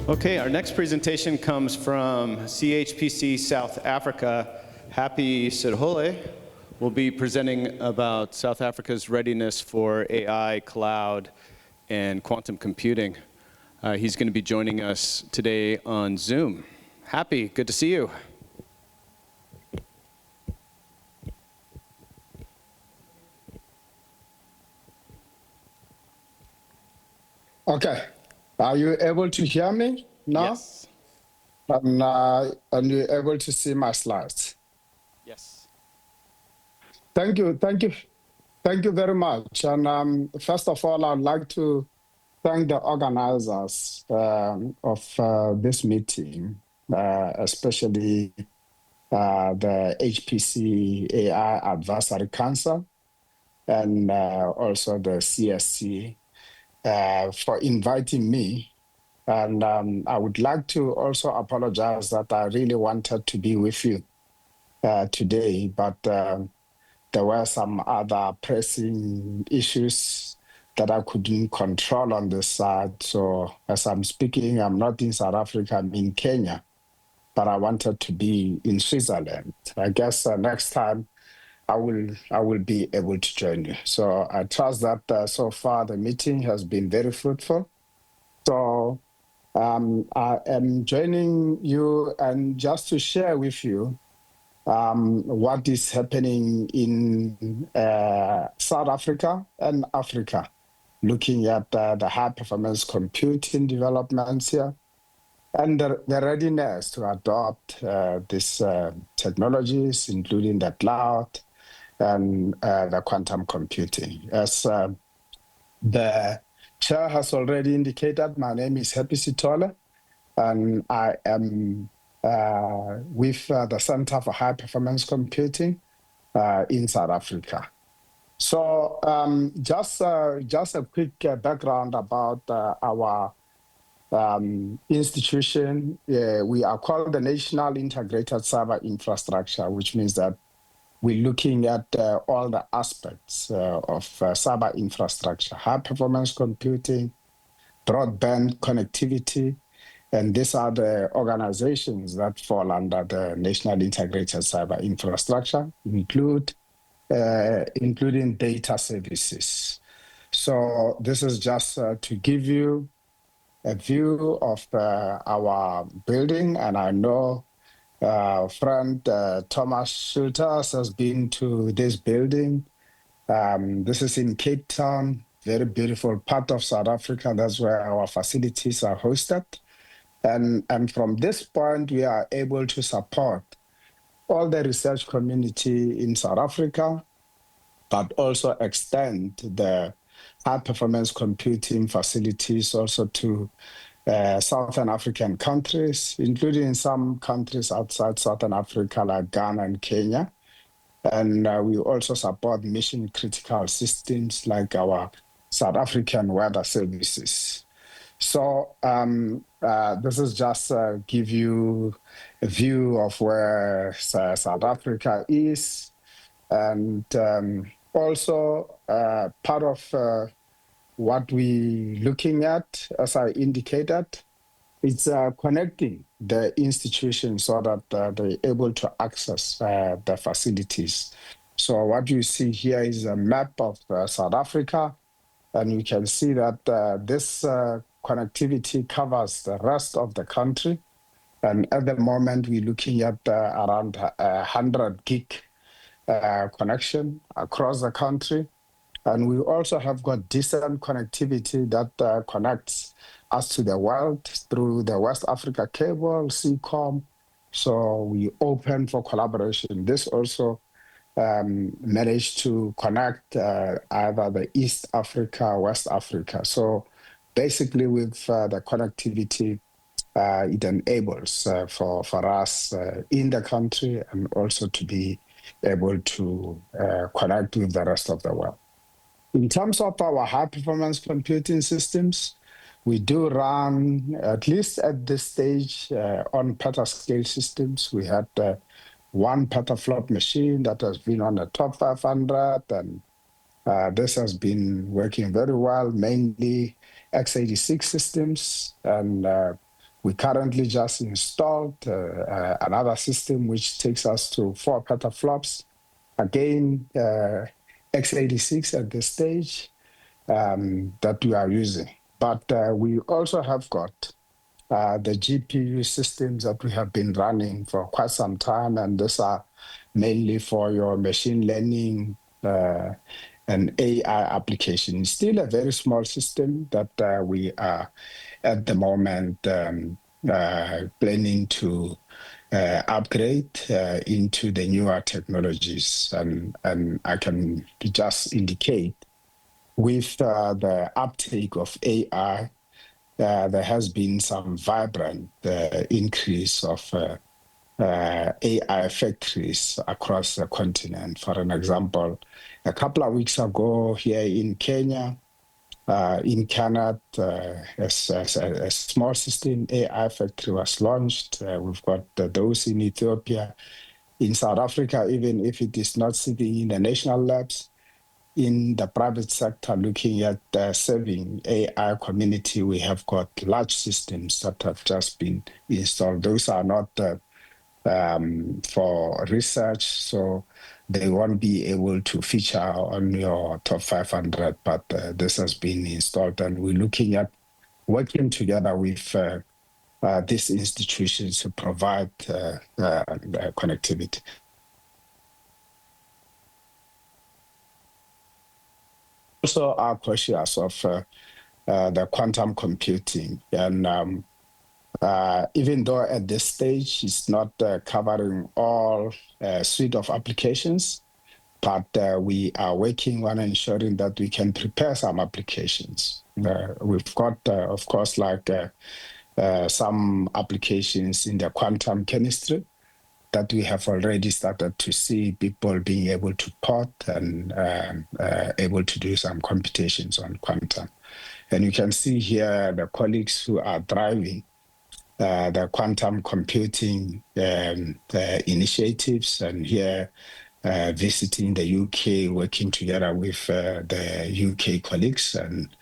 Okay, our next presentation comes from CHPC South Africa. Happy Sithole will be presenting about South Africa's readiness for AI, cloud, and quantum computing. He's going to be joining us today on Zoom. Happy, good to see you. Okay. Are you able to hear me now? Yes. And you're able to see my slides? Yes. Thank you very much. And first of all, I'd like to thank the organizers of this meeting, especially the HPC AI Advisory Council and also the CSC for inviting me. And I would like to also apologize that I really wanted to be with you today, but there were some other pressing issues that I couldn't control on this side. So as I'm speaking, I'm not in South Africa, I'm in Kenya, but I wanted to be in Switzerland. I guess next time I will be able to join you. So I trust that so far the meeting has been very fruitful. So I am joining you and just to share with you what is happening in South Africa and Africa, looking at the high-performance computing developments here and the readiness to adopt these technologies, including the cloud and the quantum computing. As the chair has already indicated, my name is Happy Sithole, and I am with the Center for High Performance Computing in South Africa. So just a quick background about our institution. We are called the National Integrated Cyber Infrastructure, which means that we're looking at all the aspects of cyber infrastructure, high performance computing, broadband connectivity, and these are the organizations that fall under the National Integrated Cyber Infrastructure, including data services. So this is just to give you a view of our building, and I know friend Thomas Schulters has been to this building. This is in Cape Town, very beautiful part of South Africa. That's where our facilities are hosted. And from this point, we are able to support all the research community in South Africa, but also extend the high-performance computing facilities also to Southern African countries, including some countries outside Southern Africa, like Ghana and Kenya. And we also support mission-critical systems like our South African weather services. So this is just give you a view of where South Africa is, and also part of what we're looking at, as I indicated, it's connecting the institutions so that they're able to access the facilities. So what you see here is a map of South Africa, and you can see that this connectivity covers the rest of the country. And at the moment, we're looking at around 100 gig connection across the country. And we also have got decent connectivity that connects us to the world through the West Africa cable, CCOM. So we open for collaboration. This also managed to connect either the East Africa, West Africa. So basically with the connectivity, it enables for us in the country and also to be able to connect with the rest of the world. In terms of our high-performance computing systems, we do run, at least at this stage, on petascale systems. We had one petaflop machine that has been on the top 500, and this has been working very well, mainly x86 systems. And We currently just installed another system which takes us to 4 petaflops. Again, x86 at this stage that we are using. But we also have got the GPU systems that we have been running for quite some time, and these are mainly for your machine learning and AI applications. Still a very small system that we are at the moment planning to upgrade into the newer technologies. And I can just indicate with the uptake of AI, there has been some vibrant increase of AI factories across the continent. For an example, a couple of weeks ago here in Kenya, in Canada, a small system AI factory was launched. We've got those in Ethiopia. In South Africa, even if it is not sitting in the national labs, in the private sector, looking at serving AI community, we have got large systems that have just been installed. Those are not for research, so they won't be able to feature on your top 500, but this has been installed, and we're looking at working together with these institutions to provide connectivity. Also are cautious of the quantum computing. And even though at this stage it's not covering all suite of applications, but we are working on ensuring that we can prepare some applications. We've got, of course, like some applications in the quantum chemistry that we have already started to see people being able to port and able to do some computations on quantum. And you can see here the colleagues who are driving the quantum computing initiatives, and here visiting the UK, working together with the UK colleagues and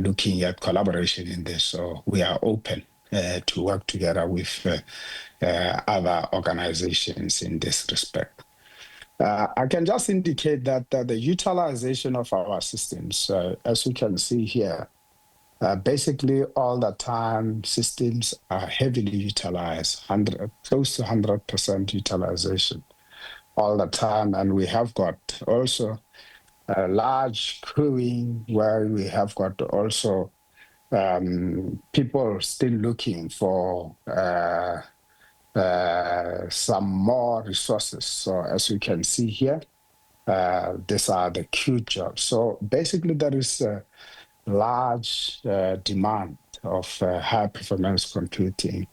looking at collaboration in this. So we are open to work together with other organizations in this respect. I can just indicate that the utilization of our systems, as you can see here, basically all the time systems are heavily utilized, close to 100% utilization all the time. And we have got also a large crewing where we have got also people still looking for some more resources. So as you can see here, these are the queue jobs. So basically there is a large demand of high performance computing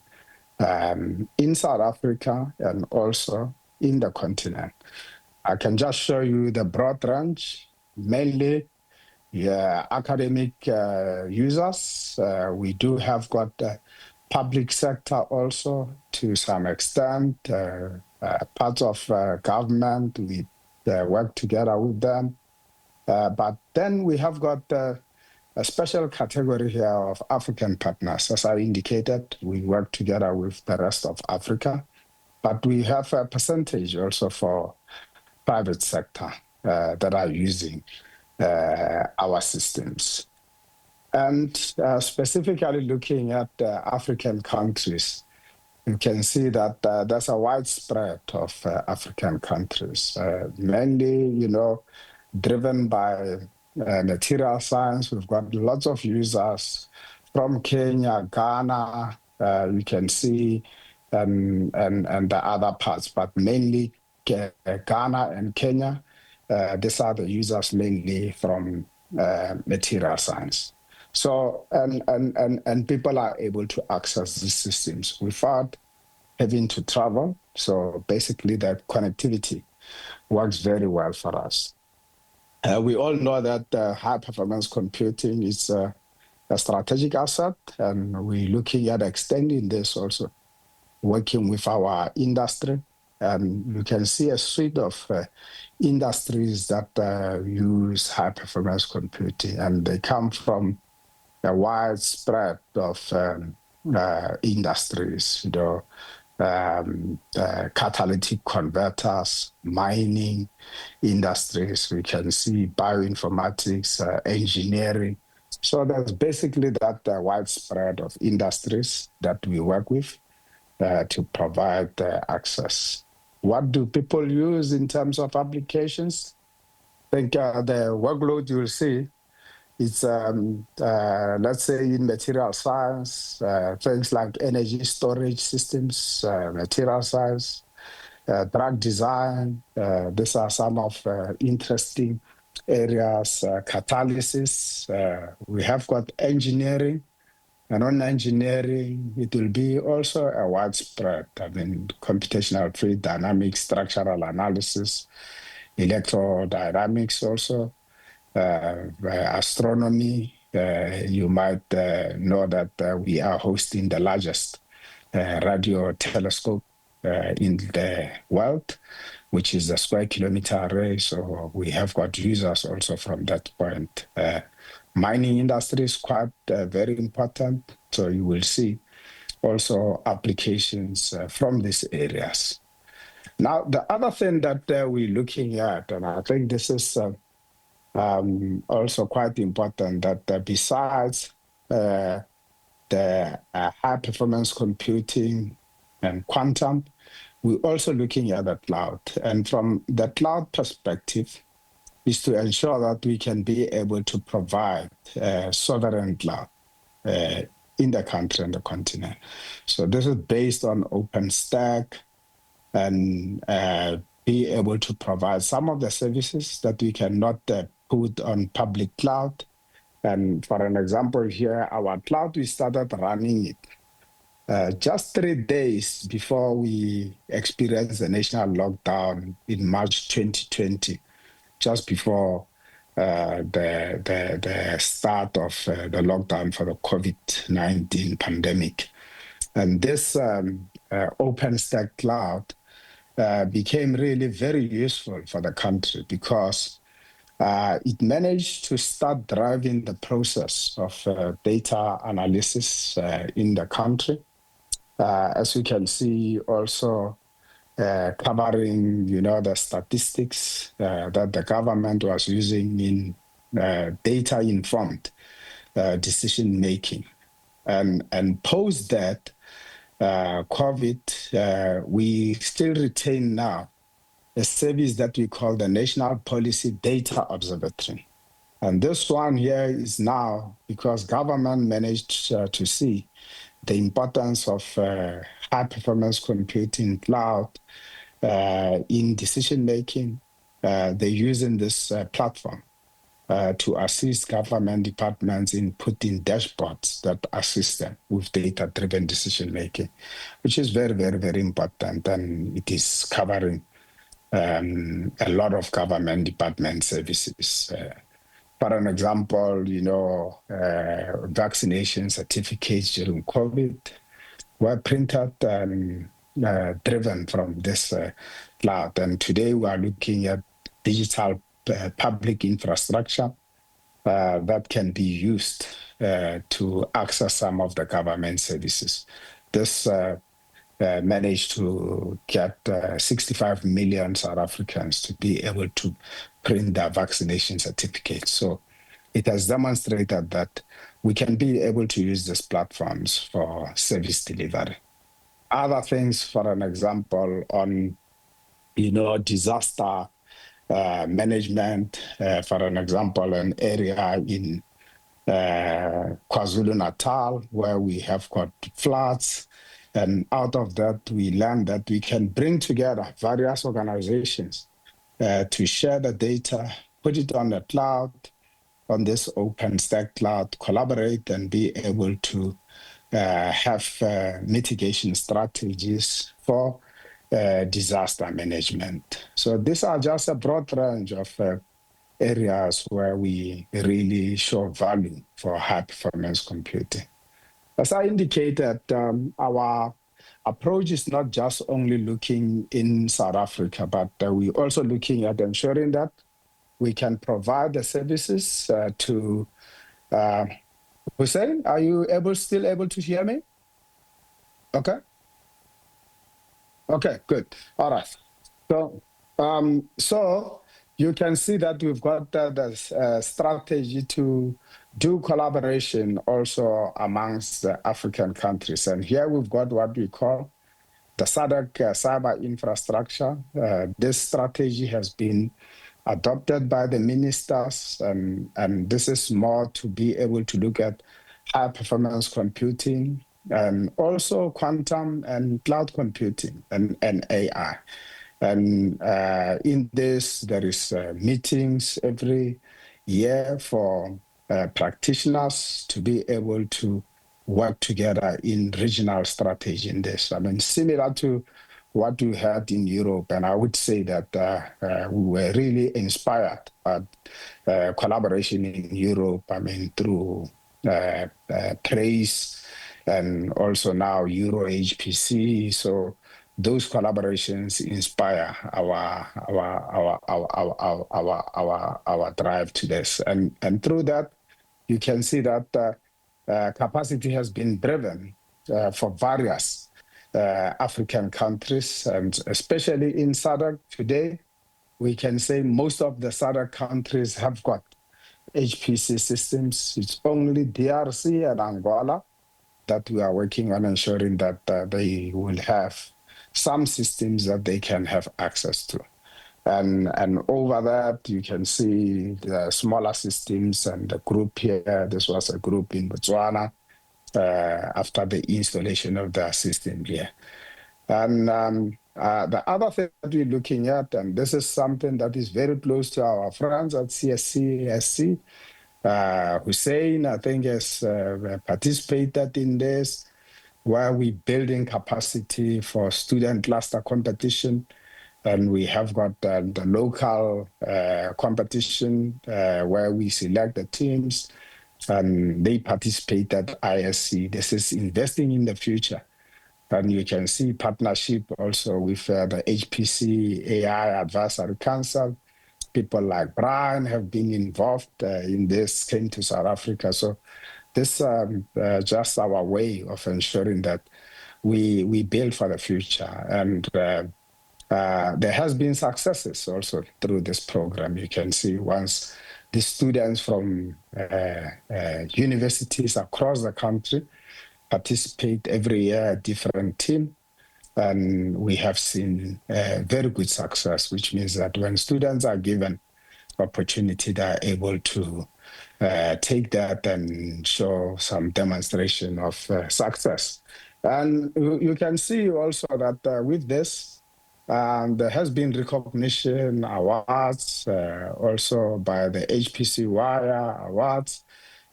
in South Africa and also in the continent. I can just show you the broad range, mainly academic users. We do have got public sector also to some extent, parts of government, we work together with them. But then we have got a special category here of African partners. As I indicated, we work together with the rest of Africa, but we have a percentage also for private sector that are using our systems. And specifically looking at African countries, you can see that there's a widespread of African countries, mainly, driven by material science. We've got lots of users from Kenya, Ghana, you can see, and the other parts, but mainly Ghana and Kenya. These are the users mainly from material science. So, and people are able to access these systems without having to travel. So basically that connectivity works very well for us. We all know that high performance computing is a strategic asset, and we're looking at extending this also, working with our industry. And you can see a suite of industries that use high performance computing, and they come from a wide spread of industries, catalytic converters, mining industries. We can see bioinformatics, engineering. So there's basically that widespread of industries that we work with to provide access. What do people use in terms of applications? I think the workload you'll see it's, let's say, in material science, things like energy storage systems, material science, drug design. These are some of interesting areas. Catalysis. We have got engineering. And on engineering, it will be also a widespread. I mean, computational fluid dynamics, structural analysis, electrodynamics also. Astronomy, you might know that we are hosting the largest radio telescope in the world, which is the Square Kilometer Array. So we have got users also from that point. Mining industry is quite very important. So you will see also applications from these areas. Now, the other thing that we're looking at, and I think this is also quite important, that besides the high performance computing and quantum, we're also looking at the cloud. And from the cloud perspective is to ensure that we can be able to provide sovereign cloud in the country and the continent. So this is based on OpenStack and be able to provide some of the services that we cannot put on public cloud. And for an example here, our cloud, we started running it just 3 days before we experienced the national lockdown in March 2020, just before the start of the lockdown for the COVID-19 pandemic. And this OpenStack cloud became really very useful for the country because it managed to start driving the process of data analysis in the country. As you can see, also covering, the statistics that the government was using in data-informed decision making, and post that COVID, we still retain now a service that we call the National Policy Data Observatory. And this one here is now because government managed to see the importance of high performance computing cloud in decision making. They're using this platform to assist government departments in putting dashboards that assist them with data-driven decision making, which is very, very, very important. And it is covering a lot of government department services. For an example, vaccination certificates during COVID were printed and driven from this cloud. And today we are looking at digital public infrastructure that can be used to access some of the government services. This managed to get 65 million South Africans to be able to print their vaccination certificates. So it has demonstrated that we can be able to use these platforms for service delivery. Other things, for an example, on disaster management, for an example, an area in KwaZulu-Natal where we have got floods. And out of that, we learned that we can bring together various organizations to share the data, put it on the cloud, on this OpenStack cloud, collaborate and be able to have mitigation strategies for disaster management. So these are just a broad range of areas where we really show value for high performance computing. As I indicated, our approach is not just only looking in South Africa, but we're also looking at ensuring that we can provide the services to Hussein. Are you still able to hear me? Okay. Okay, good. All right. So you can see that we've got the strategy to do collaboration also amongst the African countries. And here we've got what we call the SADC cyber infrastructure. This strategy has been adopted by the ministers, and this is more to be able to look at high performance computing and also quantum and cloud computing and AI. And in this, there is meetings every year for practitioners to be able to work together in regional strategy in this. I mean, similar to what we had in Europe, and I would say that we were really inspired by collaboration in Europe, I mean, through PRAISE and also now Euro HPC. So those collaborations inspire our drive to this, and through that, you can see that capacity has been driven for various African countries, and especially in SADC today, we can say most of the SADC countries have got HPC systems. It's only DRC and Angola that we are working on ensuring that they will have some systems that they can have access to. And over that, you can see the smaller systems and the group here. This was a group in Botswana after the installation of the system here. And the other thing that we're looking at, and this is something that is very close to our friends at CSIR-NICIS, Hussein, I think, has participated in this, where we're building capacity for student cluster competition. And we have got the local competition where we select the teams and they participate at ISC. This is investing in the future. And you can see partnership also with the HPC AI Advisory Council. People like Brian have been involved in this, came to South Africa. So this just our way of ensuring that we build for the future. And there has been successes also through this program. You can see once the students from universities across the country participate every year, a different team. And we have seen very good success, which means that when students are given opportunity, they are able to take that and show some demonstration of success. And you can see also that with this, there has been recognition awards also by the HPC Wire Awards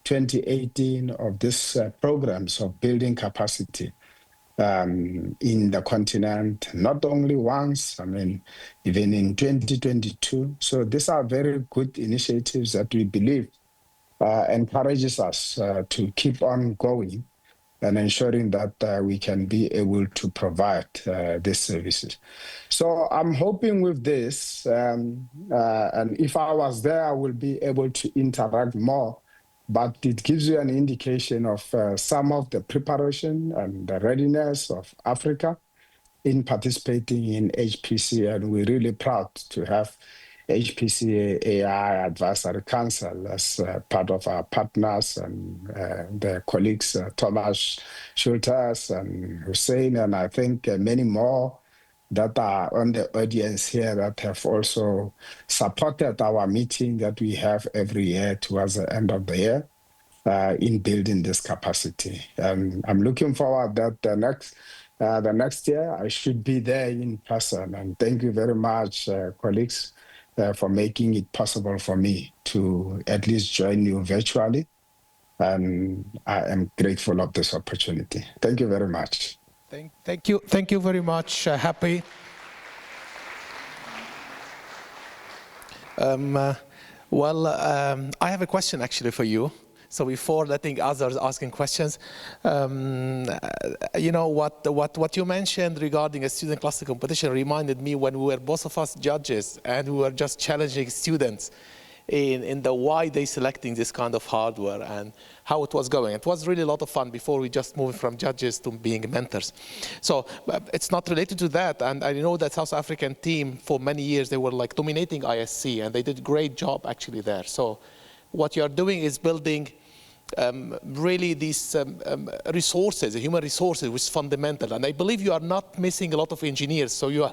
2018 of this programs of building capacity in the continent, not only once, I mean, even in 2022. So these are very good initiatives that we believe encourages us to keep on going and ensuring that we can be able to provide these services. So I'm hoping with this, and if I was there, I will be able to interact more, but it gives you an indication of some of the preparation and the readiness of Africa in participating in HPC, and we're really proud to have HPC AI Advisory Council as part of our partners and their colleagues, Thomas Schulters and Hussein, and I think many more that are on the audience here that have also supported our meeting that we have every year towards the end of the year in building this capacity. I'm looking forward that the next year I should be there in person. And thank you very much, colleagues, for making it possible for me to at least join you virtually. And I am grateful of this opportunity. Thank you very much. Thank you very much, Happy. I have a question actually for you. So before letting others asking questions, you know what you mentioned regarding a student cluster competition reminded me when we were both of us judges and we were just challenging students in the why they selecting this kind of hardware and how it was going. It was really a lot of fun before we just moved from judges to being mentors. So it's not related to that, and I know that South African team for many years, they were like dominating ISC, and they did a great job actually there. So what you're doing is building really these resources, human resources, which is fundamental. And I believe you are not missing a lot of engineers, so you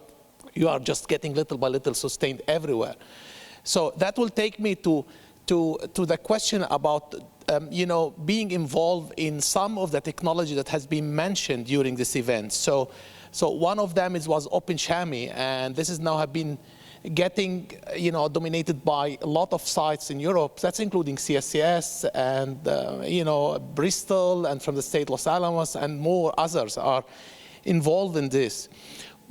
are just getting little by little sustained everywhere. So that will take me to the question about being involved in some of the technology that has been mentioned during this event. So one of them was OpenShami, and this is now have been getting dominated by a lot of sites in Europe. That's including CSCS and Bristol, and from the state Los Alamos, and more others are involved in this.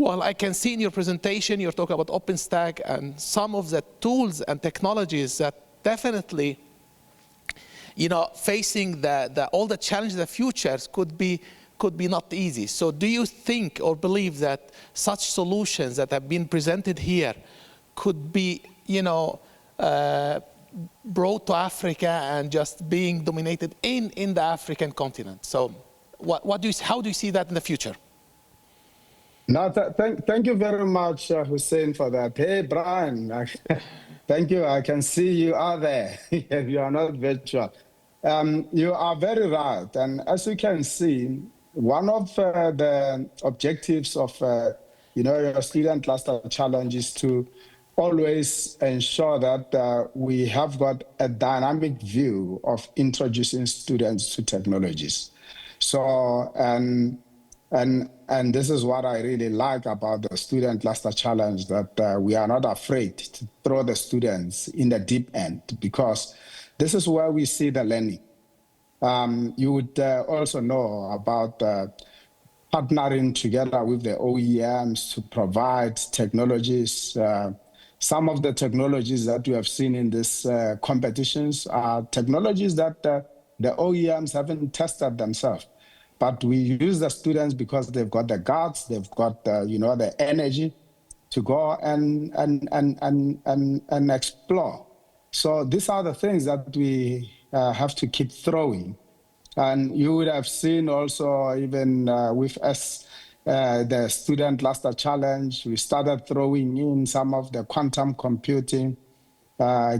Well, I can see in your presentation you're talking about OpenStack and some of the tools and technologies that definitely facing all the challenges of the futures could be not easy. So do you think or believe that such solutions that have been presented here could be, brought to Africa and just being dominated in the African continent? So how do you see that in the future? No, thank you very much, Hussein, for that. Hey, Brian, thank you. I can see you are there. You are not virtual. You are very right. And as you can see, one of the objectives of your student cluster challenge is to always ensure that we have got a dynamic view of introducing students to technologies. So, and this is what I really like about the Student Cluster Challenge, that we are not afraid to throw the students in the deep end, because this is where we see the learning. You would also know about partnering together with the OEMs to provide technologies. Some of the technologies that you have seen in these competitions are technologies that the OEMs haven't tested themselves. But we use the students because they've got the guts, they've got the energy to go and explore. So these are the things that we have to keep throwing. And you would have seen also, even with us, the Student Cluster Challenge, we started throwing in some of the quantum computing,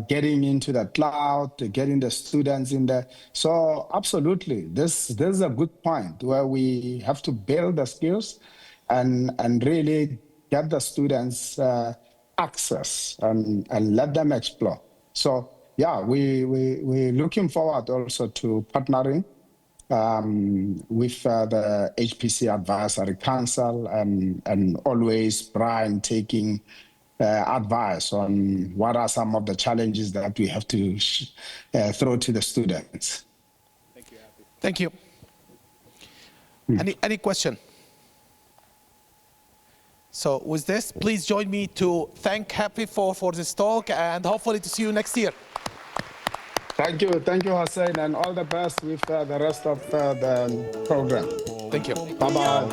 getting into the cloud, getting the students in there. So absolutely, this is a good point where we have to build the skills and really get the students access and let them explore. So yeah, we're looking forward also to partnering with the HPC Advisory Council and always Brian taking advice on what are some of the challenges that we have to throw to the students. Thank you, Happy. Thank you. Any question? So with this, please join me to thank Happy for this talk, and hopefully to see you next year. Thank you, Hussein, and all the best with the rest of the program. Thank you. Bye-bye.